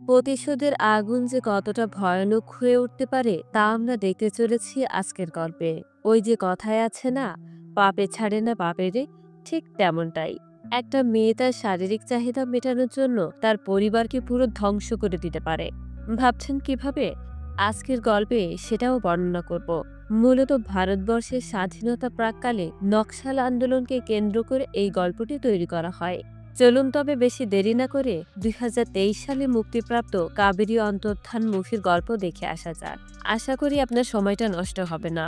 প্রতিশোধের আগুন যে কতটা ভয়ানক হয়ে উঠতে পারে তা আমরা দেখতে চলেছি আজকের গল্পে। ওই যে কথায় আছে না, পাপে ছাড়ে না বাপেরে, ঠিক তেমনটাই। একটা মেয়ে তার শারীরিক চাহিদা মেটানোর জন্য তার পরিবারকে পুরো ধ্বংস করে দিতে পারে। ভাবছেন কিভাবে? আজকের গল্পে সেটাও বর্ণনা করব। মূলত ভারতবর্ষের স্বাধীনতা প্রাক্কালে নকশাল আন্দোলনকে কেন্দ্র করে এই গল্পটি তৈরি করা হয়। চলুন তবে বেশি দেরি না করে ২০২৩ সালে মুক্তিপ্রাপ্ত কাবেরী অন্তর্ধান মুভির গল্প দেখে আসা যাক। আশা করি আপনার সময়টা নষ্ট হবে না।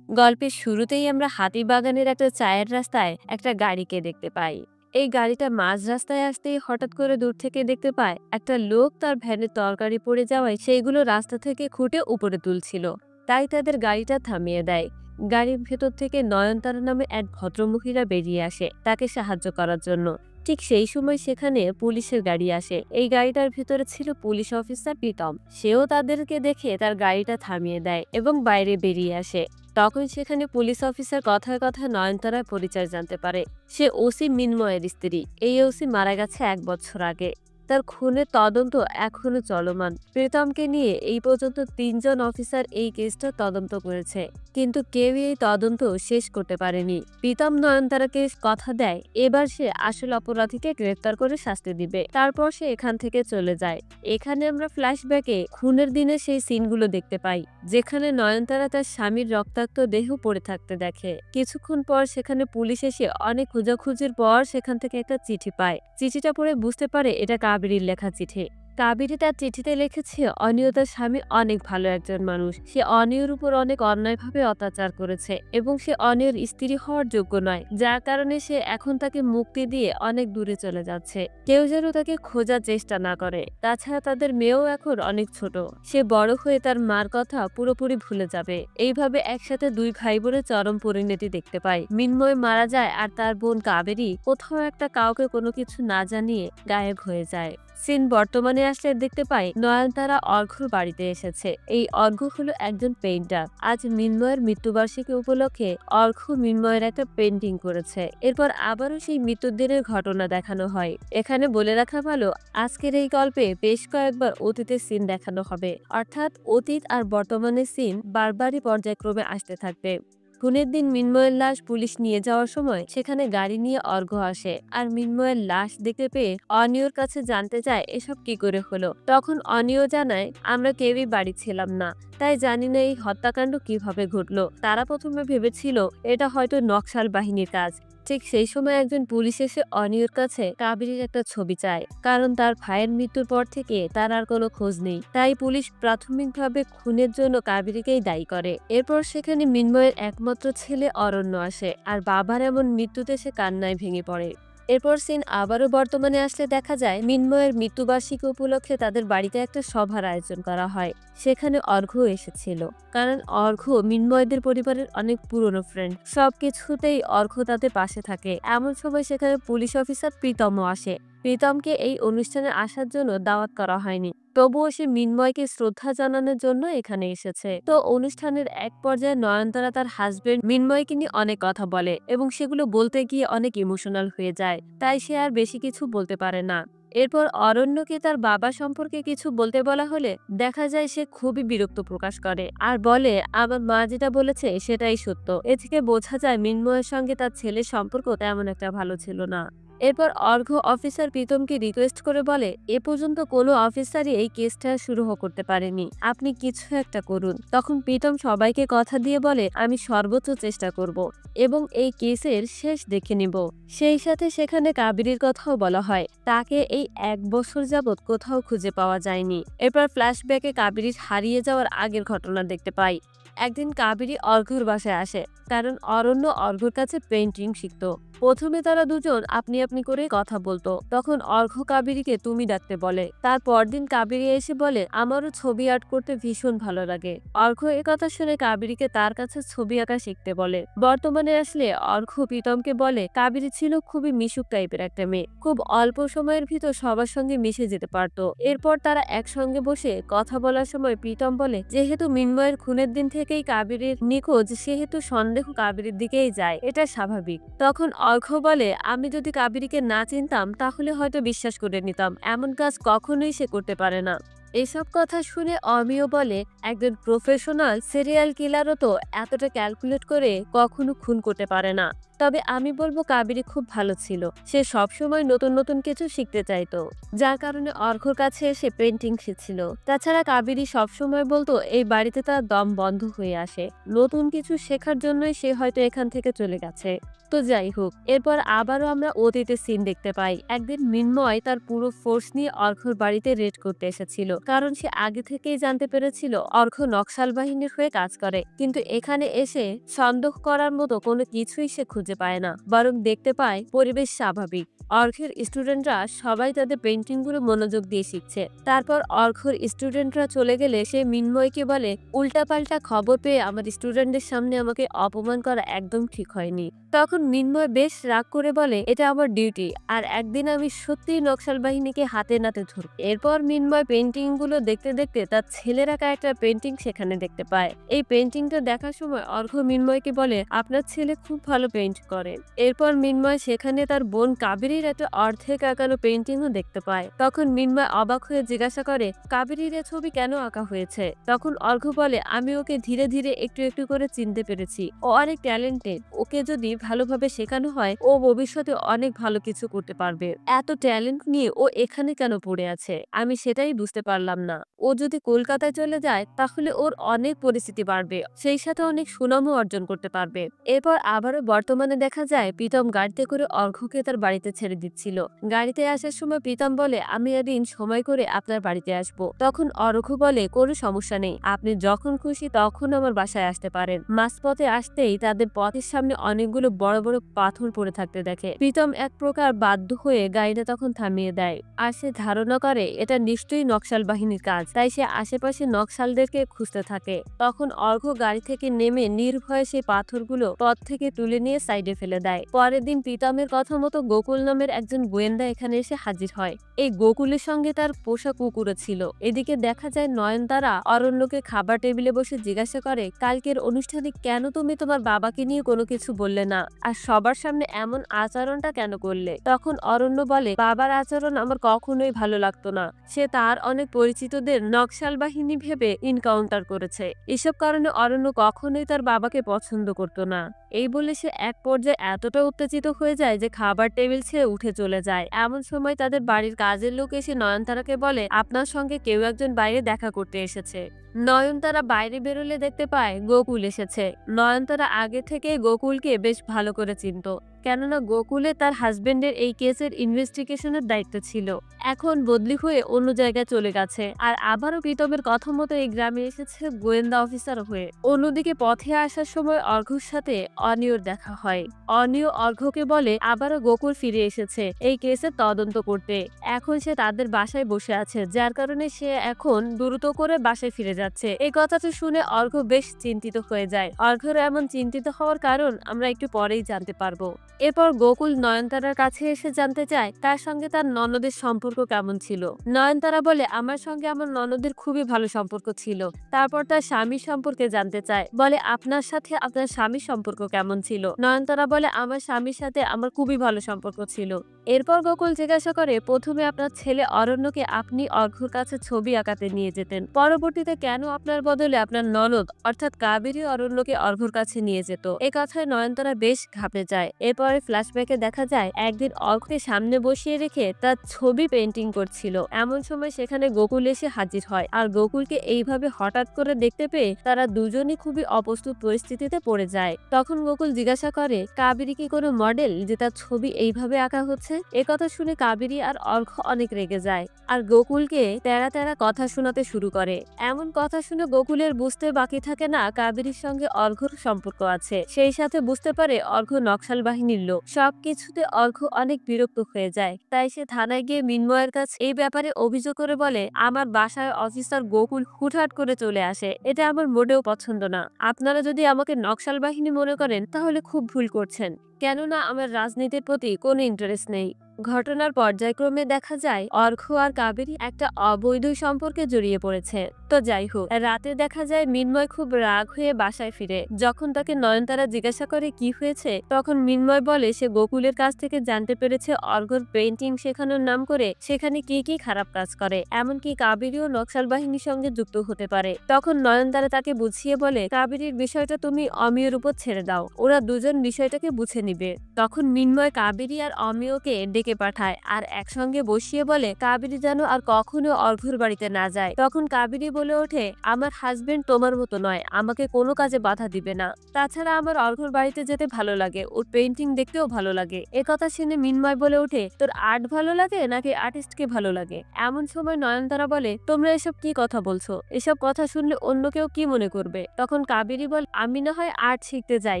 গল্পের শুরুতেই আমরা হাতিবাগানের একটা চায়ের রাস্তায় একটা গাড়িকে দেখতে পাই। এই গাড়িটা মাঝ রাস্তায় আসতেই হঠাৎ করে দূর থেকে দেখতে পায় একটা লোক তার ভ্যানের তরকারি পড়ে যাওয়ায় সেইগুলো রাস্তা থেকে খুঁটে উপরে তুলছিল। তাই তাদের গাড়িটা থামিয়ে দেয়। গাড়ির ভেতর থেকে নয়নতারা নামে এক ভদ্রমহিলা বেরিয়ে আসে তাকে সাহায্য করার জন্য। ঠিক সেই সময় সেখানে পুলিশের গাড়ি আসে। এই গাড়িটার ভিতরে ছিল পুলিশ অফিসার প্রীতম। সেও তাদেরকে দেখে তার গাড়িটা থামিয়ে দেয় এবং বাইরে বেরিয়ে আসে। তখন সেখানে পুলিশ অফিসার কথায় কথায় নয়নতারার পরিচয় জানতে পারে। সে ওসি মিনময়ের স্ত্রী। এই ওসি মারা গেছে ১ বছর আগে। তার খুনের তদন্ত এখনো চলমান। প্রীতমকে নিয়ে এই পর্যন্ত ৩ জন অফিসার এই কেসটা তদন্ত করেছে, কিন্তু কেউই এই তদন্ত শেষ করতে পারেনি। প্রীতম নয়নতারাকে কথা দেয় এবার সে আসল অপরাধীকে গ্রেফতার করে শাস্তি দিবে। তারপর সে এখান থেকে চলে যায়। এখানে আমরা ফ্ল্যাশব্যাকে খুনের দিনে সেই সিনগুলো দেখতে পাই, যেখানে নয়নতারা তার স্বামীর রক্তাক্ত দেহ পড়ে থাকতে দেখে। কিছুক্ষণ পর সেখানে পুলিশ এসে অনেক খোঁজাখুঁজির পর সেখান থেকে একটা চিঠি পায়। চিঠিটা পড়ে বুঝতে পারে এটা কাবেরীর লেখা চিঠি। কাবেরী তার চিঠিতে লিখেছে অনিয় তার স্বামী অনেক ভালো একজন মানুষ। সে অনিয়র উপর অনেক অন্যায়ভাবে অত্যাচার করেছে এবং সে অনিয়র স্ত্রী হওয়ার যোগ্য নয়, যার কারণে সে এখন তাকে মুক্তি দিয়ে অনেক দূরে চলে যাচ্ছে। কেউ যেন তাকে খোঁজার চেষ্টা না করে। তাছাড়া তাদের মেয়েও এখন অনেক ছোট। সে বড় হয়ে তার মার কথা পুরোপুরি ভুলে যাবে। এইভাবে একসাথে দুই ভাই বোনের চরম পরিণতি দেখতে পায়। মিন্ময় মারা যায় আর তার বোন কাবেরী কোথাও একটা কাউকে কোনো কিছু না জানিয়ে গায়েব হয়ে যায়। সিন বর্তমানে আসলে দেখতে পাই নয়নতারা অর্ঘ্যর বাড়িতে এসেছে। এই অর্ঘ্য হলো একজন পেইন্টার। আজ মিন্ময়ের মৃত্যুবার্ষিকী উপলক্ষে অর্ঘ্য মিন্ময়ের একটা পেন্টিং করেছে। এরপর আবারও সেই মৃত্যুর দিনের ঘটনা দেখানো হয়। এখানে বলে রাখা ভালো, আজকের এই গল্পে বেশ কয়েকবার অতীতের সিন দেখানো হবে, অর্থাৎ অতীত আর বর্তমানের সিন বারবারই পর্যায়ক্রমে আসতে থাকবে। খুনের দিন মিন্ময়ের লাশ পুলিশ নিয়ে যাওয়ার সময় সেখানে গাড়ি নিয়ে অর্ঘ্য আসে আর মিন্ময়ের লাশ দেখতে পেয়ে অনিয়র কাছে জানতে চায় এসব কি করে হলো। তখন অনিয় জানায়, আমরা কেউই বাড়ি ছিলাম না, তাই জানি না এই হত্যাকাণ্ড কিভাবে ঘটলো। তারা প্রথমে ভেবেছিল এটা হয়তো নকশাল বাহিনীর কাজ। ঠিক সেই সময় একজন পুলিশ এসে অনিয়র কাছে কাবেরীর একটা ছবি চায়, কারণ তার ভাইয়ের মৃত্যুর পর থেকে তার আর কোনো খোঁজ নেই। তাই পুলিশ প্রাথমিকভাবে খুনের জন্য কাবেরীকেই দায়ী করে। এরপর সেখানে মিন্ময়ের একমাত্র ছেলে অরণ্য আসে আর বাবার এমন মৃত্যুতে সে কান্নায় ভেঙে পড়ে। এরপর সিন আবারও বর্তমানে আসলে দেখা যায় মিন্ময়ের মৃত্যুবার্ষিকী উপলক্ষে তাদের বাড়িতে একটা সভার আয়োজন করা হয়। সেখানে অর্ঘ্য এসেছিল, কারণ অর্ঘ্য মিন্ময়দের পরিবারের অনেক পুরনো ফ্রেন্ড। সবকিছুতেই অর্ঘ্য তাদের পাশে থাকে। এমন সময় সেখানে পুলিশ অফিসার প্রীতমও আসে। প্রীতমকে এই অনুষ্ঠানে আসার জন্য দাওয়াত করা হয়নি, তবুও সে মিন্ময়কে শ্রদ্ধা জানানোর জন্য এখানে এসেছে। তো অনুষ্ঠানের এক পর্যায়ে নয়নতারা তার হাজবেন্ড মিন্ময়কে নিয়ে অনেক কথা বলে এবং সেগুলো বলতে গিয়ে অনেক ইমোশনাল হয়ে যায়। তাই সে আর বেশি কিছু বলতে পারে না। এরপর অরণ্যকে তার বাবা সম্পর্কে কিছু বলতে বলা হলে দেখা যায় সে খুবই বিরক্ত প্রকাশ করে আর বলে, আমার মা যেটা বলেছে সেটাই সত্য। এ থেকে বোঝা যায় মিন্ময়ের সঙ্গে তার ছেলের সম্পর্ক তেমন একটা ভালো ছিল না। এরপর অর্ঘ্য অফিসার প্রীতমকে রিকোয়েস্ট করে বলে, এ পর্যন্ত কোনো অফিসারই এই কেসটা শুরু করতে পারেনি, আপনি কিছু একটা করুন। তখন প্রীতম সবাইকে কথা দিয়ে বলে, আমি সর্বোচ্চ চেষ্টা করব এবং এই কেসের শেষ দেখে নিব। সেই সাথে সেখানে কাবেরীর কথাও বলা হয়। তাকে এই ১ বছর যাবৎ কোথাও খুঁজে পাওয়া যায়নি। এরপর ফ্ল্যাশব্যাকে কাবেরীর হারিয়ে যাওয়ার আগের ঘটনা দেখতে পাই। একদিন কাবেরী অর্ঘ্যর বাসায় আসে, কারণ অরণ্য অর্ঘ্যর কাছে পেইন্টিং শিখত। প্রথমে তারা দুজন আপনি আপনি করে কথা বলতো। তখন অর্ঘ্য কাবেরীকে তুমি ডাকতে বলে। তার পরদিন কাবেরী এসে বলে, আমারও ছবি আর্ট করতে ভীষণ ভালো লাগে। অর্ঘ্য এ কথা শুনে কাবেরীকে তার কাছে ছবি আঁকা শিখতে বলে। বর্তমানে আসলে অর্ঘ্য প্রীতমকে বলে, কাবেরী ছিল খুবই মিশুক টাইপের একটা মেয়ে, খুব অল্প সময়ের ভিতর সবার সঙ্গে মিশে যেতে পারতো। এরপর তারা একসঙ্গে বসে কথা বলার সময় প্রীতম বলে, যেহেতু মিন্ময়ের খুনের দিন থেকেই কাবেরীর নিখোঁজ, সেহেতু সন্দেহ কাবেরীর দিকেই যায়, এটা স্বাভাবিক। তখন অর্ঘ বলে, আমি যদি কাবেরীকে না চিনতাম তাহলে হয়তো বিশ্বাস করে নিতাম, এমন কাজ কখনোই সে করতে পারে না। এসব কথা শুনে অমিয় বলে, একজন প্রফেশনাল সিরিয়াল কিলারও তো এতটা ক্যালকুলেট করে কখনো খুন করতে পারে না। তবে আমি বলবো কাবেরী খুব ভালো ছিল, সে সবসময় নতুন নতুন কিছু শিখতে চাইতো, যার কারণে অর্ঘর কাছে এসে পেন্টিং শিখছিল। তাছাড়া কাবেরী সবসময় বলতো এই বাড়িতে তার দম বন্ধ হয়ে আসে, নতুন কিছু শেখার জন্যই সে হয়তো এখান থেকে চলে গেছে। তো যাই হোক, এরপর আবারও আমরা অতীতের সিন দেখতে পাই। একদিন মিন্ময় তার পুরো ফোর্স নিয়ে অর্ঘর বাড়িতে রেড করতে এসেছিল, কারণ সে আগে থেকেই জানতে পেরেছিল অর্ঘ নকশাল বাহিনীর হয়ে কাজ করে। কিন্তু এখানে এসে সন্দেহ করার মতো কোনো কিছুই সে খুঁজে পায় না, বরং দেখতে পায় পরিবেশ স্বাভাবিক। অর্ঘের স্টুডেন্টরা সবাই তাদের পেন্টিং গুলো মনোযোগ দিয়ে শিখছে। তারপর অর্ঘর স্টুডেন্টরা চলে গেলে সে মিন্ময়কে বলে, উল্টাপাল্টা খবর পেয়ে আমার স্টুডেন্টদের সামনে আমাকে অপমান করা একদম ঠিক হয়নি। তখন মিন্ময় বেশ রাগ করে বলে, এটা আমার ডিউটি, আর একদিন আমি সত্যিই নকশাল বাহিনীকে হাতে নাতে ধরব। এরপর মিন্ময় পেন্টিং গুলো দেখতে দেখতে তার ছেলের আঁকা একটা পেন্টিং সেখানে দেখতে পায়। এই পেন্টিংটা দেখার সময় অর্ঘ মিন্ময়কে বলে, আপনার ছেলে খুব ভালো পেইন্ট করে। এরপর মিন্ময় সেখানে তার বোন কাবেরীর একটা অর্ধেক আঁকানো পেন্টিংও দেখতে পায়। তখন মিন্ময় অবাক হয়ে জিজ্ঞাসা করে, কাবেরীর এ ছবি কেন আঁকা হয়েছে? তখন অর্ঘ বলে, আমি ওকে ধীরে ধীরে একটু একটু করে চিনতে পেরেছি, ও অনেক ট্যালেন্টেড, ওকে যদি ভালোভাবে শেখানো হয় ও ভবিষ্যতে অনেক ভালো কিছু করতে পারবে। এত ট্যালেন্ট নিয়ে ও এখানে কেন পড়ে আছে আমি সেটাই বুঝতে পারলাম না। ও যদি কলকাতায় চলে যায় তাহলে ওর অনেক পরিচিতি বাড়বে, সেই সাথে অনেক সুনামও অর্জন করতে পারবে। এরপর আবারও বর্তমানে দেখা যায় প্রীতম গাড়িতে করে অর্ঘকে তার বাড়িতে ছেড়ে দিচ্ছিল। গাড়িতে আসার সময় প্রীতম বলে, আমি একদিন সময় করে আপনার বাড়িতে আসব। তখন অর্ঘ বলে, কোনো সমস্যা নেই, আপনি যখন খুশি তখন আমার বাসায় আসতে পারেন। মাঝপথে আসতেই তাদের পথের সামনে অনেকগুলো বড় বড় পাথর পড়ে থাকতে দেখে। প্রীতম এক প্রকার বাধ্য হয়ে গাড়িটা তখন থামিয়ে দেয়, আর সে ধারণা করে এটা নিশ্চয়ই নকশাল বাহিনীর কাজ, তাই সে আশেপাশে নকশালদেরকে খুঁজতে থাকে। তখন অর্ঘ গাড়ি থেকে নেমে নির্ভয়ে সেই পাথরগুলো পথ থেকে তুলে নিয়ে সাইডে ফেলে দেয়। পরের দিন প্রীতমের কথা মতো গোকুল নামের একজন গোয়েন্দা এখানে এসে হাজির হয়। এই গোকুলের সঙ্গে তার পোষা কুকুরও ছিল। এদিকে দেখা যায় নয়নতারা অরণ্যকে খাবার টেবিলে বসে জিজ্ঞাসা করে, কালকের অনুষ্ঠানে কেন তুমি তোমার বাবাকে নিয়ে কোনো কিছু বললে না, আর সবার সামনে এমন আচরণটা কেন করলে? তখন অরণ্য বলে, বাবার আচরণ আমার কখনোই ভালো লাগতো না, সে তার অনেক পরিচিতদের নকশাল বাহিনী ভেবে ইনকাউন্টার করেছে। এসব কারণে অরণ্য কখনোই তার বাবাকে পছন্দ করতো না। এই বলে সে এক পর্যায়ে এতটা উত্তেজিত হয়ে যায় যে খাবার টেবিল ছেড়ে উঠে চলে যায়। এমন সময় তাদের বাড়ির কাজের লোক এসে নয়নতারাকে বলে, আপনার সঙ্গে কেউ একজন বাইরে দেখা করতে এসেছে। নয়নতারা বাইরে বেরোলে দেখতে পায় গোকুল এসেছে। নয়নতারা আগে থেকে গোকুলকে বেশ ভালো করে চিনত, কেননা গোকুলে তার হাজবেন্ডের এই কেসের ইনভেস্টিগেশনের দায়িত্ব ছিল। এখন বদলি হয়ে অন্য জায়গায় চলে গেছে, আর আবারও প্রীতমের কথা মতো এই গ্রামে এসেছে গোয়েন্দা অফিসার হয়ে। অন্যদিকে পথে আসার সময় অর্ঘর সাথে অনিয়র দেখা হয়। অনিয় অর্ঘকে বলে, আবারও গোকুল ফিরে এসেছে এই কেসের তদন্ত করতে। এখন সে তাদের বাসায় বসে আছে, যার কারণে সে এখন দ্রুত করে বাসায় ফিরে যাচ্ছে। এই কথাটা শুনে অর্ঘ বেশ চিন্তিত হয়ে যায়। অর্ঘর এমন চিন্তিত হওয়ার কারণ আমরা একটু পরেই জানতে পারবো। এরপর গোকুল নয়নতারার কাছে এসে জানতে চায় তার সঙ্গে তার ননদের সম্পর্ক কেমন ছিল। নয়নতারা বলে, আমার সঙ্গে আমার ননদের খুবই ভালো সম্পর্ক ছিল। তারপর তার স্বামীর সম্পর্কে জানতে চায়, বলে, আপনার সাথে আপনার স্বামীর সম্পর্ক কেমন ছিল? নয়নতারা বলে, আমার স্বামীর সাথে আমার খুবই ভালো সম্পর্ক ছিল। এরপর গোকুল জিজ্ঞাসা করে, প্রথমে আপনার ছেলে অরণ্যকে আপনি অর্ঘর কাছে ছবি আঁকাতে নিয়ে যেতেন, পরবর্তীতে কেন আপনার বদলে আপনার ননদ অর্থাৎ কাবেরী অরণ্যকে অর্ঘর কাছে নিয়ে যেত? এই কথায় নয়নতারা বেশ ঘাবড়ে যায়। এরপরে ফ্ল্যাশব্যাকে দেখা যায় একদিন অর্ঘকে সামনে বসিয়ে রেখে তার ছবি পেন্টিং করছিল। এমন সময় সেখানে গোকুল এসে হাজির হয়, আর গোকুলকে এইভাবে হঠাৎ করে দেখতে পেয়ে তারা দুজনই খুবই অপ্রস্তুত পরিস্থিতিতে পড়ে যায়। তখন গোকুল জিজ্ঞাসা করে, কাবেরী কি কোনো মডেল যে তার ছবি এইভাবে আঁকা হচ্ছে? একথা শুনে কাবেরী আর অর্ঘ অনেক রেগে যায়, আর গোকুলকে তেরা তেরা কথা শোনাতে শুরু করে। এমন কথা শুনে গোকুলের বুঝতে বাকি থাকে না কাবেরীর সঙ্গে অর্ঘর সম্পর্ক আছে। সেই সাথে বুঝতে পারে অর্ঘ নকশাল বাহিনীর লোক। সবকিছুতে অর্ঘ অনেক বিরক্ত হয়ে যায়, তাই সে থানায় গিয়ে মিন্ময়ের কাছে এই ব্যাপারে অভিযোগ করে বলে, আমার বাসায় অফিসার গোকুল হুটহাট করে চলে আসে, এটা আমার মোটেও পছন্দ না। আপনারা যদি আমাকে নকশাল বাহিনী মনে করেন তাহলে খুব ভুল করছেন, কেননা আমার রাজনীতির প্রতি কোনো ইন্টারেস্ট নেই। ঘটনার পর্যায়ক্রমে দেখা যায় অর্ঘ্য আর কাবেরী একটা অবৈধ সম্পর্কে জড়িয়ে পড়েছে। তো যাই হোক, রাতে দেখা যায় মিন্ময় খুব রাগ হয়ে বাসায় ফিরে। যখন তাকে নয়নতারা জিজ্ঞাসা করে কি হয়েছে, তখন মিন্ময় বলে সে গোকুলের কাছ থেকে জানতে পেরেছে অর্ঘ্যর পেইন্টিং শেখানোর নাম করে সেখানে কি কি খারাপ কাজ করে, এমনকি কাবেরীও নকশাল বাহিনীর সঙ্গে যুক্ত হতে পারে। তখন নয়নতারা তাকে বুঝিয়ে বলে কাবেরীর বিষয়টা তুমি অমিয়র উপর ছেড়ে দাও, ওরা দুজন বিষয়টাকে বুঝে নিবে। তখন মিন্ময় কাবেরী আর অমিয়কে ডেকে পাঠায় আর একসঙ্গে বসিয়ে বলে কাবেরী যেন আর কখনো অর্ঘ্যর বাড়িতে না যায়। তখন কাবেরী বলে ওঠে আমার হাজবেন্ড তোমার মতো নয়, আমাকে কোনো কাজে বাধা দিবে না। তাছাড়া আমার অর্ঘ্যর বাড়িতে যেতে ভালো লাগে, ওর পেইন্টিং দেখতেও ভালো লাগে। একথা শুনে মিন্ময় বলে ওঠে তোর আর্ট ভালো লাগে নাকি আর্টিস্টকে ভালো লাগে? এমন সময় নয়নতারা বলে তোমরা এসব কি কথা বলছো, এসব কথা শুনলে অন্য কেউ কি মনে করবে? তখন কাবেরী বলে আমি না হয় আর্ট শিখতে যাই,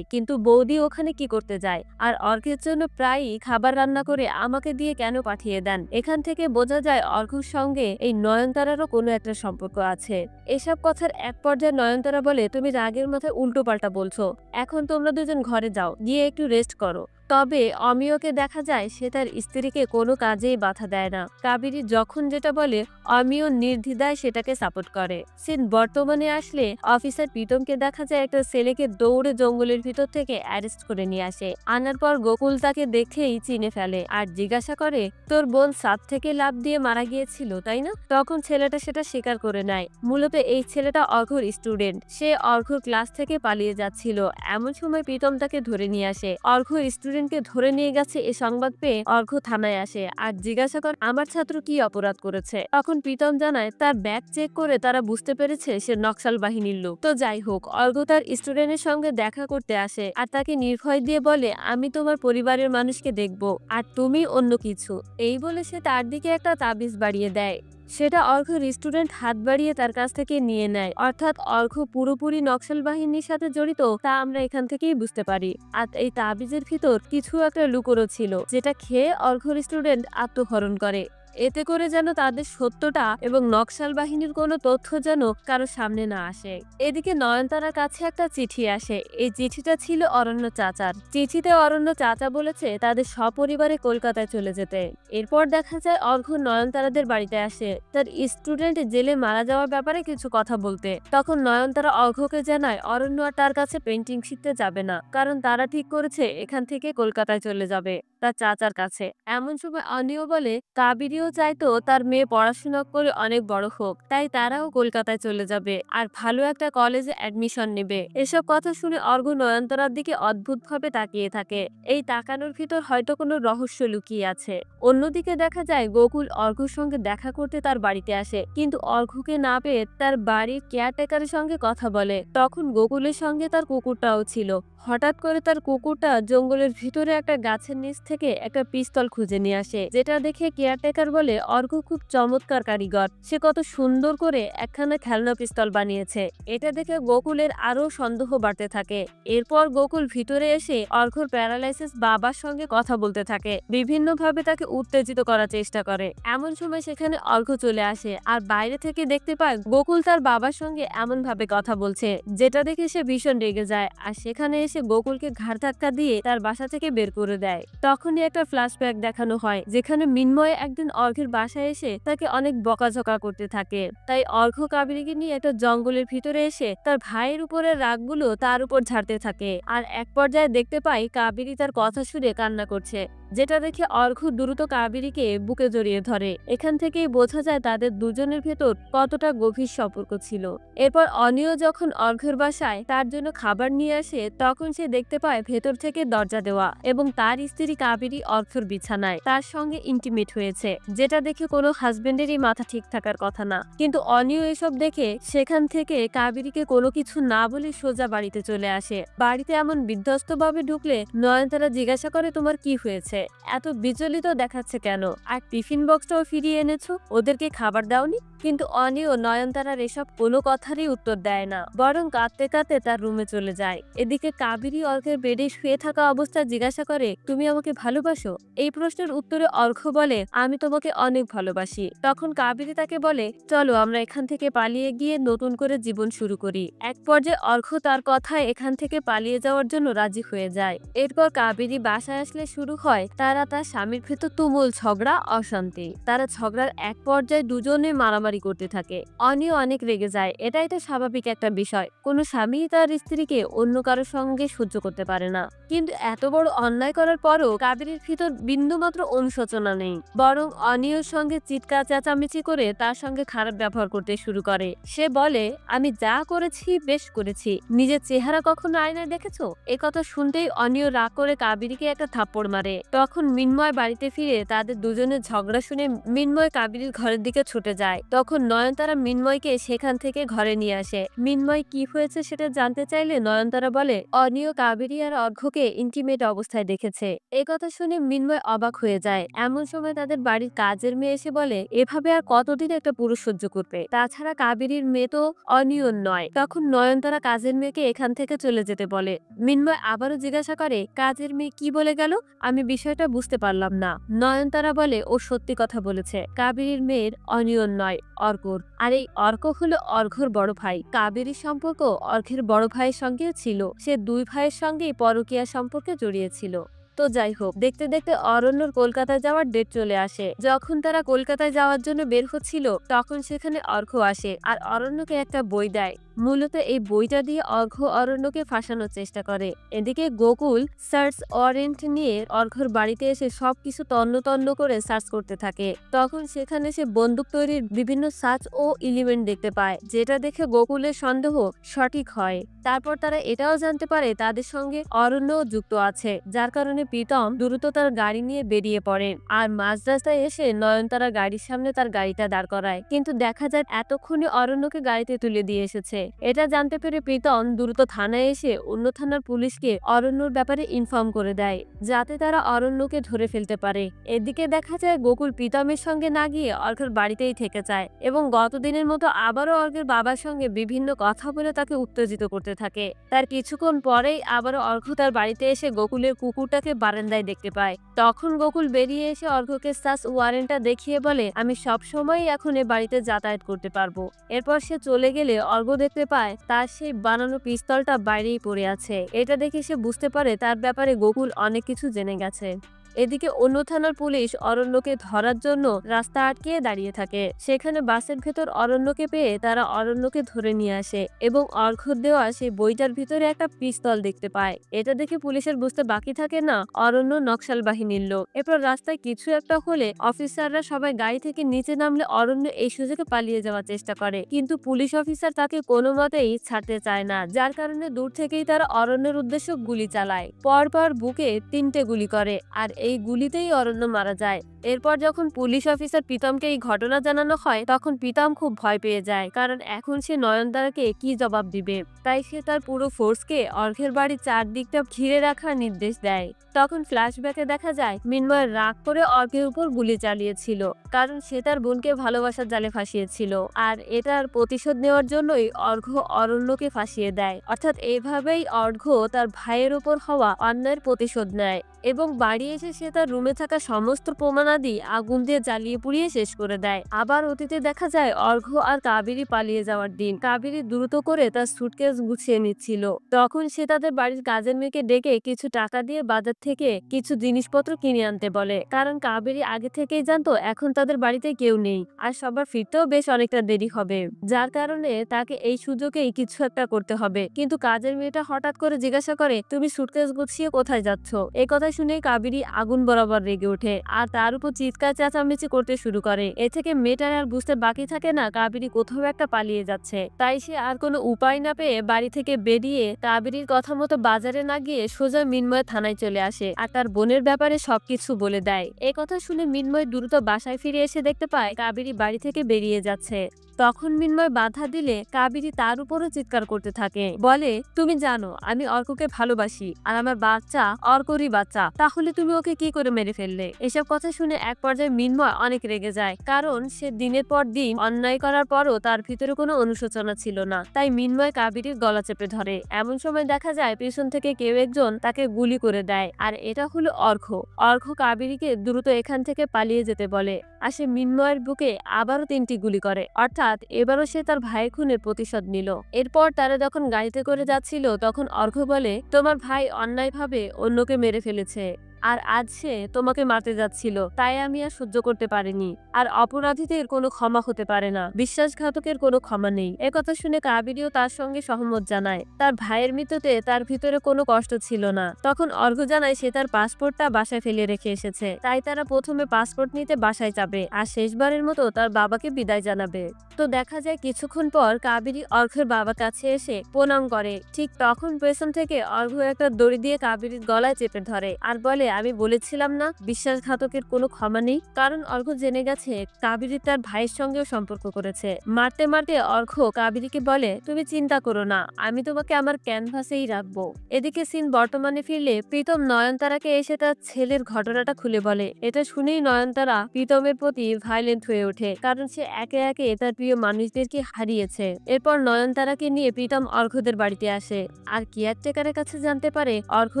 কিন্তু বৌদি ওখানে কি করতে যায়? আর অর্ঘ্যের জন্য প্রায়ই খাবার রান্না করে আমাকে দিয়ে কেন পাঠিয়ে দেন? এখান থেকে বোঝা যায় অর্ঘ্যর সঙ্গে এই নয়নতারারও কোনো একটা সম্পর্ক আছে। এসব কথার এক পর্যায়ে নয়নতারা বলে তুমি রাগের মাথায় উল্টো পাল্টা বলছো, এখন তোমরা দুজন ঘরে যাও, গিয়ে একটু রেস্ট করো। তবে অমিয়কে দেখা যায় সে তার স্ত্রীকে কোনো কাজেই বাধা দেয় না। কাবেরী যখন যেটা বলে অমিয় নির্দ্বিধায় সেটাকে সাপোর্ট করে। সিন বর্তমানে আসলে অফিসার প্রীতমকে দেখা যায় একটা ছেলেকে দৌড়ে জঙ্গলের ভিতর থেকে অ্যারেস্ট করে নিয়ে আসে। আনার পর গোকুল তাকে দেখেই চিনে ফেলে আর জিজ্ঞাসা করে তোর বোন ছাদ থেকে লাফ দিয়ে মারা গিয়েছিল তাই না? তখন ছেলেটা সেটা স্বীকার করে নেয়। মূলত এই ছেলেটা অর্ঘ্যর স্টুডেন্ট, সে অর্ঘ্যর ক্লাস থেকে পালিয়ে যাচ্ছিল। এমন সময় প্রীতম তাকে ধরে নিয়ে আসে। অর্ঘ্য স্টুডেন্টকে ধরে নিয়ে গেছে এ সংবাদ পেয়ে অর্ঘ্য থানায় আসে আর জিজ্ঞাসা করে আমার ছাত্র কি অপরাধ করেছে। তখন প্রীতম জানায় তার ব্যাগ চেক করে তারা বুঝতে পেরেছে সে নকশাল বাহিনীর লোক। তো যাই হোক, অর্ঘ্য তার স্টুডেন্টের সঙ্গে দেখা করতে আসে আর তাকে নির্ভয় দিয়ে বলে আমি তোমার পরিবারের মানুষকে দেখব আর তুমি অন্য কিছু। এই বলে সে তার দিকে একটা তাবিজ বাড়িয়ে দেয়। সেটা অর্ঘ্যর স্টুডেন্ট হাত বাড়িয়ে তার কাছ থেকে নিয়ে নেয়। অর্থাৎ অর্ঘ্য পুরোপুরি নকশাল বাহিনীর সাথে জড়িত তা আমরা এখান থেকেই বুঝতে পারি। আর এই তাবিজের ভিতর কিছু একটা লুকোনো ছিল, যেটা খেয়ে অর্ঘ্যর স্টুডেন্ট আত্মহরণ করে। এতে করে যেন তাদের সত্যটা এবং নকশাল বাহিনীর কোনো তথ্য যেন কারো সামনে না আসে। এদিকে নয়নতারার কাছে একটা চিঠি আসে। এই চিঠিটা ছিল অরণ্য চাচার। চিঠিতে অরণ্য চাচা বলেছে তাদের সপরিবারে কলকাতায় চলে যেতে। এরপর দেখা যায় অর্ঘ্য নয়নতারাদের বাড়িতে আসে তার স্টুডেন্ট জেলে মারা যাওয়ার ব্যাপারে কিছু কথা বলতে। তখন নয়নতারা অর্ঘ্যকে জানায় অরণ্য আর তার কাছে পেন্টিং শিখতে যাবে না, কারণ তারা ঠিক করেছে এখান থেকে কলকাতায় চলে যাবে তার চাচার কাছে। এমন সময় অনিও বলে কাবেরীও চাইতো তার মেয়ে পড়াশোনা করে অনেক বড় হোক, তাই তারাও কলকাতায় চলে যাবে আর ভালো একটা কলেজে অ্যাডমিশন নেবে। এসব কথা শুনে অর্ঘ্য নয়নতারার দিকে অদ্ভুতভাবে তাকিয়ে থাকে। এই তাকানোর ভিতর হয়তো কোনো রহস্য লুকিয়ে আছে। অন্যদিকে দেখা যায় গোকুল অর্ঘ্যর সঙ্গে দেখা করতে তার বাড়িতে আসে, কিন্তু অর্ঘ্যকে না পেয়ে তার বাড়ির কেয়ারটেকারের সঙ্গে কথা বলে। তখন গোকুলের সঙ্গে তার কুকুরটাও ছিল। হঠাৎ করে তার কুকুরটা জঙ্গলের ভিতরে একটা গাছের নিচ থেকে একটা পিস্তল খুঁজে নিয়ে আসে, যেটা দেখে কেয়ারটেকার বলে অর্ঘ্য খুব চমৎকার কারিগর, সে কত সুন্দর করে একখানা খেলনা পিস্তল বানিয়েছে। এটা দেখে গোকুলের আরো সন্দেহ বাড়তে থাকে। এরপর গোকুল ভিতরে এসে অর্ঘ্যর প্যারালাইসিস বাবার সঙ্গে কথা বলতে থাকে, বিভিন্ন ভাবে তাকে উত্তেজিত করার চেষ্টা করে। এমন সময় সেখানে অর্ঘ্য চলে আসে আর বাইরে থেকে দেখতে পায় গোকুল তার বাবার সঙ্গে এমন ভাবে কথা বলছে, যেটা দেখে সে ভীষণ রেগে যায় আর সেখানে এসে গোকুলকে ঘাড় ধাক্কা দিয়ে তার বাসা থেকে বের করে দেয়। তখনই একটা ফ্ল্যাশব্যাক দেখানো হয়, যেখানে মিন্ময় একদিন অর্ঘ্যের বাসায় এসে তাকে অনেক বকাঝকা করতে থাকে। তাই অর্ঘ্য কাবেরীকে নিয়ে একটা জঙ্গলের ভিতরে এসে তার ভাইয়ের উপরের রাগগুলো তার উপর ঝাড়তে থাকে। আর এক পর্যায়ে দেখতে পাই কাবেরী তার কথা শুনে কান্না করছে, যেটা দেখে অর্ঘ্য দ্রুত কাবেরীকে বুকে জড়িয়ে ধরে। এখান থেকেই বোঝা যায় তাদের দুজনের ভেতর কতটা গভীর সম্পর্ক ছিল। এরপর অনিও যখন অর্ঘ্যের বাসায় তার জন্য খাবার নিয়ে আসে, তখন সে দেখতে পায় ভেতর থেকে দরজা দেওয়া এবং তার স্ত্রী কাবেরী অর্ঘ্যর বিছানায় তার সঙ্গে ইন্টিমেট হয়েছে, যেটা দেখে কোনো হাজবেন্ডেরই মাথা ঠিক থাকার কথা না। কিন্তু অনিও এসব দেখে সেখান থেকে কাবেরীকে কোনো কিছু না বলে সোজা বাড়িতে চলে আসে। বাড়িতে এমন বিধ্বস্ত ভাবে ঢুকলে নয়নতারা জিজ্ঞাসা করে তোমার কি হয়েছে, এত বিচলিত দেখাচ্ছে কেন, আর টিফিন বক্সটাও ফিরিয়ে এনেছো, ওদেরকে খাবার দাওনি? কিন্তু অনিও নয়নতারার এসব কোনো কথারই উত্তর দেয় না, বরং কাঁদতে কাঁদতে তার রুমে চলে যায়। এদিকে কাবেরী অর্ঘ্যের বেডে শুয়ে থাকা অবস্থায় জিজ্ঞাসা করে তুমি আমাকে ভালোবাসো? এই প্রশ্নের উত্তরে অর্ঘ্য বলে আমি তোমাকে অনেক ভালোবাসি। তখন কাবেরী তাকে বলে চলো আমরা এখান থেকে পালিয়ে গিয়ে নতুন করে জীবন শুরু করি। এক পর্যায়ে অর্ঘ্য তার কথায় এখান থেকে পালিয়ে যাওয়ার জন্য রাজি হয়ে যায়। এরপর কাবেরী বাসায় আসলে শুরু হয় তারা তার স্বামীর ভেতর তুমুল ঝগড়া অশান্তি। তারা ঝগড়ার এক পর্যায়ে দুজনে মারামারি করতে থাকে। অনিও অনেক রেগে যায়, এটাই তো স্বাভাবিক একটা বিষয়, কোনো স্বামী তার স্ত্রীকে অন্য কারোর সঙ্গে সহ্য করতে পারে না। কিন্তু এত বড় অন্যায় করার পরও কাবেরীর ভিতর বিন্দুমাত্র অনুশোচনা নেই, বরং অনিয়র সঙ্গে চিৎকার চেঁচামেচি করে তার সঙ্গে খারাপ ব্যবহার করতে শুরু করে। সে বলে, আমি যা করেছি বেশ করেছি, নিজের চেহারা কখনো আয়নায় দেখেছো? একথা শুনতেই অনিয় রাগ করে কাবেরীকে একটা থাপ্পড় মারে। তখন মিন্ময় বাড়িতে ফিরে তাদের দুজনের ঝগড়া শুনে মিন্ময় কাবেরীর ঘরের দিকে ছুটে যায়। তখন নয়নতারা মিন্ময়কে সেখান থেকে ঘরে নিয়ে আসে। মিন্ময় কি হয়েছে সেটা জানতে চাইলে নয়নতারা বলে, অনিয় কাবেরী আর অর্ঘ্যকে ইন্টিমেট অবস্থায় দেখেছে। এই কথা শুনে মিন্ময় অবাক হয়ে যায়। এমন সময় তাদের বাড়ির কাজের মেয়ে এসে বলে, এভাবে আর কতদিন একটা পুরুষ সহ্য করবে? তাছাড়া কাবেরীর মেয়ে তো অনিয়ন নয়। তখন নয়নতারা কাজের মেয়েকে এখান থেকে চলে যেতে বলে। মিন্ময় আবারও জিজ্ঞাসা করে, কাজের মেয়ে কি বলে গেল? আমি বিষয়টা বুঝতে পারলাম না। নয়নতারা বলে, ও সত্যি কথা বলেছে, কাবেরীর মেয়ের অনিয়ন নয়, অর্ঘ্যর। আর এই অর্ঘ্য হলো অর্ঘ্যর বড় ভাই। কাবেরীর সম্পর্ক অর্ঘ্যের বড় ভাইয়ের সঙ্গেও ছিল। সে দুই ভাইয়ের সঙ্গেই পরকীয়া সম্পর্কে জড়িয়েছিল। তো যাই হোক, দেখতে দেখতে অরণ্যর কলকাতায় যাওয়ার ডেট চলে আসে। যখন তারা কলকাতায় যাওয়ার জন্য বের হচ্ছিল তখন সেখানে অর্ঘ্য আসে আর অরণ্যকে একটা বই দেয়। মূলত এই বইটা দিয়ে অর্ঘ্য অরণ্যকে ফাঁসানোর চেষ্টা করে। এদিকে গোকুল সার্চ ওয়ারেন্ট নিয়ে অর্ঘ্যর বাড়িতে এসে সবকিছু তন্ন তন্ন করে সার্চ করতে থাকে। তখন সেখানে সে বন্দুক তৈরির বিভিন্ন সার্চ ও এলিমেন্ট দেখতে পায়, যেটা দেখে গোকুলের সন্দেহ সঠিক হয়। তারপর তারা এটাও জানতে পারে তাদের সঙ্গে অরণ্য যুক্ত আছে, যার কারণে প্রীতম দ্রুত তার গাড়ি নিয়ে বেরিয়ে পড়ে। আর মাঝ রাস্তায় এসে নয়নতারা গাড়ির সামনে তার গাড়িটা দাঁড় করায়, কিন্তু দেখা যায় এতক্ষণে অরণ্যকে গাড়িতে তুলে দিয়ে এসেছে। এটা জানতে পেরে প্রীতম দ্রুত থানায় এসে অন্য থানার পুলিশকে অরণ্যর ব্যাপারে ইনফর্ম করে দেয়, যাতে তারা অরণ্যকে ধরে ফেলতে পারে। এদিকে দেখা যায় গোকুল প্রীতমের সঙ্গে না গিয়ে অর্ঘ্যের বাড়িতেই থেকে যায় এবং গতদিনের মতো আবারও অর্ঘ্যের বাবার সঙ্গে বিভিন্ন কথা বলে তাকে উত্তেজিত করতে থাকে। তার কিছুক্ষণ পরেই আবারও অর্ঘ্য তার বাড়িতে এসে গোকুলের কুকুরটাকে বারান্দায় দেখতে পায়। তখন গোকুল বেরিয়ে এসে অর্ঘ্যকে সার্চ ওয়ারেন্টটা দেখিয়ে বলে, আমি সব সময় এখন এ বাড়িতে যাতায়াত করতে পারবো। এরপর সে চলে গেলে অর্ঘ্য দেখতে পায় তার সেই বানানো পিস্তলটা বাইরেই পড়ে আছে। এটা দেখে সে বুঝতে পারে তার ব্যাপারে গোকুল অনেক কিছু জেনে গেছে। এদিকে অন্য থানার পুলিশ অরণ্যকে ধরার জন্য রাস্তা আটকে দাঁড়িয়ে থাকে। সেখানে বাসের ভেতর অরণ্যকে পেয়ে তারা অরণ্যকে ধরে নিয়ে আসে এবং অর্ঘ্যর দেওয়া সেই বইটার ভিতরে একটা পিস্তল দেখতে পায়। এটা দেখে পুলিশের বুঝতে বাকি থাকে না অরণ্য নকশাল বাহিনীর লোক। এরপর রাস্তায় কিছু একটা হলে অফিসাররা সবাই গাড়ি থেকে নিচে নামলে অরণ্য এই সুযোগে পালিয়ে যাওয়ার চেষ্টা করে, কিন্তু পুলিশ অফিসার তাকে কোনো মতেই ছাড়তে চায় না, যার কারণে দূর থেকেই তারা অরণ্যের উদ্দেশ্যে গুলি চালায়। পরপর বুকে 3টে গুলি করে আর এই গুলিতেই অরণ্য মারা যায়। এরপর যখন পুলিশ অফিসার প্রীতমকে এই ঘটনা জানানো হয় তখন প্রীতম খুব ভয় পেয়ে যায়, কারণ এখন সে নয়নতারাকে কি জবাব দিবে। তাই সে তার পুরো ফোর্সকে অর্ঘ্যের বাড়ির চারদিকটা ঘিরে রাখার নির্দেশ দেয়। তখন ফ্ল্যাশব্যাকে দেখা যায় মিন্ময় রাগ করে অর্ঘ্যের উপর গুলি চালিয়েছিল, কারণ সে তার বোনকে ভালোবাসার জালে ফাঁসিয়েছিল। আর এটার প্রতিশোধ নেওয়ার জন্যই অর্ঘ্য অরণ্যকে ফাঁসিয়ে দেয়। অর্থাৎ এভাবেই অর্ঘ্য তার ভাইয়ের উপর হওয়া অন্যায়ের প্রতিশোধ নেয় এবং বাড়ি এসে সে তার রুমে থাকা সমস্ত প্রমাণাদি আগুন দিয়ে জ্বালিয়ে পুড়িয়ে শেষ করে দেয়। আবার অতীতে দেখা যায় অর্ঘ্য আর কাবেরী পালিয়ে যাওয়ার দিন। কাবেরী দ্রুত করে তার সুটকেস গুছিয়ে নিচ্ছিল। তখন সে তাদের বাড়ির কাজের মেয়েকে ডেকে কিছু টাকা দিয়ে বাজার থেকে কিছু জিনিসপত্র কিনে আনতে বলে, কারণ কাবেরী আগে থেকেই জানতো এখন তাদের বাড়িতে কেউ নেই আর সবার ফিরতেও বেশ অনেকটা দেরি হবে, যার কারণে তাকে এই সুযোগেই কিছু একটা করতে হবে। কিন্তু কাজের মেয়েটা হঠাৎ করে জিজ্ঞাসা করে, তুমি সুটকেস গুছিয়ে কোথায় যাচ্ছ? এই কথা শুনে কাবেরী আগুন বরাবর রেগে ওঠে আর তার উপর চিৎকার চেঁচামেচি করতে শুরু করে। এ থেকে মেয়েটার আর বুঝতে বাকি থাকে না কাবেরী কোথাও একটা পালিয়ে যাচ্ছে। তাই সে আর কোনো উপায় না পেয়ে বাড়ি থেকে বেরিয়ে কাবেরীর কথা মতো বাজারে না গিয়ে সোজা মিন্ময় থানায় চলে আসে আর তার বোনের ব্যাপারে সবকিছু বলে দেয়। এ কথা শুনে মিন্ময় দ্রুত বাসায় ফিরে এসে দেখতে পায় কাবেরী বাড়ি থেকে বেরিয়ে যাচ্ছে। তখন মিন্ময় বাধা দিলে কাবেরী তার উপরও চিৎকার করতে থাকে, বলে, তুমি জানো আমি অর্ককে ভালোবাসি আর আমার বাচ্চা অর্করই বাচ্চা, তাহলে তুমি ওকে কি করে মেরে ফেললে? এসব কথা শুনে এক পর্যায়ে মিন্ময় অনেক রেগে যায়, কারণ সে দিনের পর দিন অন্যায় করার পরও তার ভিতরে কোনো অনুশোচনা ছিল না। তাই মিন্ময় কাবেরীর গলা চেপে ধরে। এমন সময় দেখা যায় পেছন থেকে কেউ একজন তাকে গুলি করে দেয় আর এটা হলো অর্ঘ্য। অর্ঘ্য কাবেরীকে দ্রুত এখান থেকে পালিয়ে যেতে বলে আর সে মিন্ময়ের বুকে আবারও 3টি গুলি করে, অর্থাৎ এবারও সে তার ভাইয়ের খুনের প্রতিশোধ নিল। এরপর তারা যখন গাড়িতে করে যাচ্ছিল তখন অর্ঘ্য বলে, তোমার ভাই অন্যায়ভাবে অন্যকে মেরে ফেলেছে, আর আজ সে তোমাকে মারতে যাচ্ছিল, তাই আমি আর সহ্য করতে পারিনি। আর অপরাধীদের কোনো ক্ষমা হতে পারে না, বিশ্বাসঘাতকের কোনো ক্ষমা নেই। একথা শুনে কাবেরীও তার সঙ্গে সহমত জানায়। তার ভাইয়ের মৃত্যুতে তার ভিতরে কোনো কষ্ট ছিল না। তখন অর্ঘ্য জানায় সে তার পাসপোর্টটা বাসায় ফেলে রেখে এসেছে, তাই তারা প্রথমে পাসপোর্ট নিতে বাসায় যাবে আর শেষবারের মতো তার বাবাকে বিদায় জানাবে। তো দেখা যায় কিছুক্ষণ পর কাবেরী অর্ঘ্যের বাবার কাছে এসে প্রণাম করে। ঠিক তখন পেছন থেকে অর্ঘ্য একটা দড়ি দিয়ে কাবেরীর গলায় চেপে ধরে আর বলে, আমি বলেছিলাম না বিশ্বাসঘাতকের কোনো ক্ষমা নেই। কারণ অর্ঘ্য জেনে গেছে কাবেরী তার ভাইয়ের সঙ্গেও সম্পর্ক করেছে। মারতে মারতে অর্ঘ্য কাবেরীকে বলে, তুমি চিন্তা করো না, আমি তোমাকে আমার ক্যানভাসেই রাখবো। এদিকে সিন বর্তমানে ফিরলে প্রীতম নয়নতারাকে এসে তার ছেলের ঘটনাটা খুলে বলে। এটা শুনেই নয়নতারা প্রীতমের প্রতি ভায়োলেন্ট হয়ে ওঠে, কারণ সে একে একে তার প্রিয় মানুষদেরকে হারিয়েছে। এরপর নয়নতারাকে নিয়ে প্রীতম অর্ঘ্যদের বাড়িতে আসে আর কেয়ারটেকারের কাছে জানতে পারে অর্ঘ্য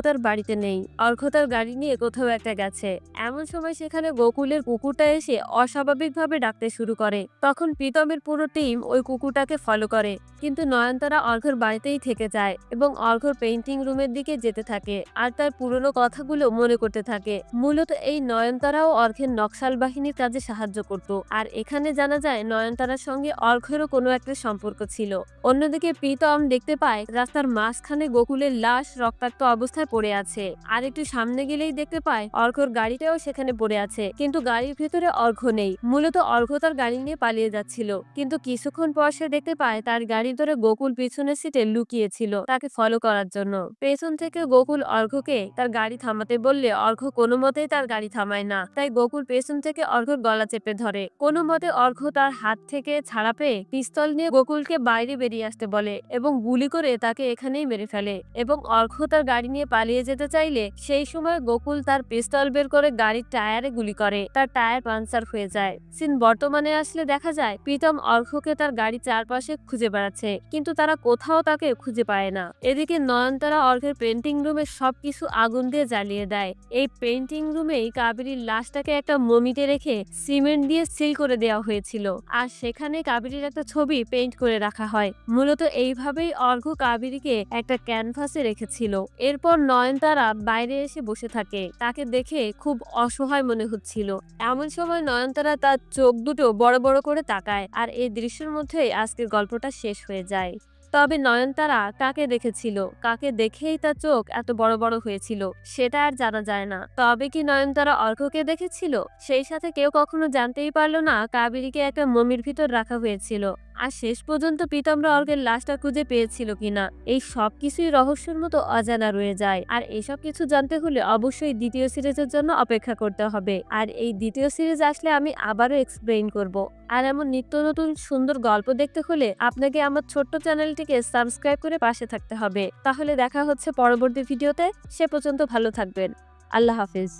তার বাড়িতে নেই। অর্ঘ্য তার গাড়ি নিয়ে কোথাও একটা গেছে। এমন সময় সেখানে গোকুলের কুকুরটা এসে অস্বাভাবিকভাবে ডাকতে শুরু করে। তখন প্রীতমের পুরো টিম ওই কুকুরটাকে ফলো করে, কিন্তু নয়নতারা অর্ঘ্যর বাড়িতেই থেকে যায় এবং অর্ঘ্যর পেইন্টিং রুমের দিকে যেতে থাকে আর তার পুরনো কথাগুলো মনে করতে থাকে। মূলত এই নয়নতারাও অর্ঘ্যের নকশাল বাহিনীর কাজে সাহায্য করত। আর এখানে জানা যায় নয়নতারার সঙ্গে অর্ঘ্যেরও কোনো একটা সম্পর্ক ছিল। অন্যদিকে প্রীতম দেখতে পায় রাস্তার মাঝখানে গোকুলের লাশ রক্তাক্ত অবস্থায় পড়ে আছে। আর একটু সামনে গেলেই দেখতে পায় অর্ঘ্যর গাড়িটাও সেখানে পড়ে আছে, কিন্তু গাড়ির ভেতরে অর্ঘ্য নেই। মূলত অর্ঘ্য তার গাড়ি নিয়ে পালিয়ে যাচ্ছিল, কিন্তু কিছুক্ষণ পর সে দেখতে পায় তার গাড়ি ধরে গোকুল পিছনের সিটে লুকিয়েছিল তাকে ফলো করার জন্য। পেছন থেকে গোকুল অর্ঘ্যকে তার গাড়ি থামাতে বললে অর্ঘ্য কোনো মতেই তার গাড়ি থামায় না, তাই গোকুল পেছন থেকে অর্ঘ্যর গলা চেপে ধরে। কোনো মতে অর্ঘ্য তার হাত থেকে ছাড়া পেয়ে পিস্তল নিয়ে গোকুলকে বাইরে বেরিয়ে আসতে বলে এবং গুলি করে তাকে এখানেই মেরে ফেলে। এবং অর্ঘ্য তার গাড়ি নিয়ে পালিয়ে যেতে চাইলে সেই সময় গোকুল তার পিস্তল বের করে গাড়ির টায়ারে গুলি করে, তার টায়ার পাঞ্চার হয়ে যায়। সিন বর্তমানে আসলে দেখা যায় প্রীতম অর্ঘ্যকে তার গাড়ির চারপাশে খুঁজে বেড়াচ্ছে, কিন্তু তারা কোথাও তাকে খুঁজে পায় না। এদিকে নয়নতারা অর্ঘ্যের পেন্টিং রুমে সবকিছু আগুন দিয়ে জ্বালিয়ে দেয়। এই পেন্টিং রুমেই কাবেরীর লাশটাকে একটা মমিতে রেখে সিমেন্ট দিয়ে সিল করে দেওয়া হয়েছিল আর সেখানে কাবেরীর একটা ছবি পেইন্ট করে রাখা হয়। মূলত এইভাবেই অর্ঘ্য কাবেরীকে একটা ক্যানভাসে রেখেছিল। এরপর নয়নতারা বাইরে এসে বসে থাকে, তাকে দেখে খুব অসহায় মনে হচ্ছিল। এমন সময় নয়নতারা তার চোখ দুটো বড় বড় করে তাকায় আর এই দৃশ্যের মধ্যেই আজকের গল্পটা শেষ হয়ে যায়। তবে নয়নতারা কাকে দেখেছিল, কাকে দেখেই তার চোখ এত বড় বড় হয়েছিল সেটা আর জানা যায় না। তবে কি নয়নতারা অর্ঘ্যকে দেখেছিল? সেই সাথে কেউ কখনো জানতেই পারলো না কাবেরীকে একটা মমির ভিতর রাখা হয়েছিল। আর শেষ পর্যন্ত পীতাম্বরা অর্ঘ্যের লাশটা খুঁজে পেয়েছিল কিনা, এই সবকিছুই রহস্যের মতো অজানা রয়ে যায়। আর এসব কিছু জানতে হলে অবশ্যই দ্বিতীয় সিরিজের জন্য অপেক্ষা করতে হবে। আর এই দ্বিতীয় সিরিজ আসলে আমি আবারও এক্সপ্লেইন করব। আর এমন নিত্য নতুন সুন্দর গল্প দেখতে হলে আপনাকে আমার ছোট্ট চ্যানেলটিকে সাবস্ক্রাইব করে পাশে থাকতে হবে। তাহলে দেখা হচ্ছে পরবর্তী ভিডিওতে। সে পর্যন্ত ভালো থাকবেন। আল্লাহ হাফিজ।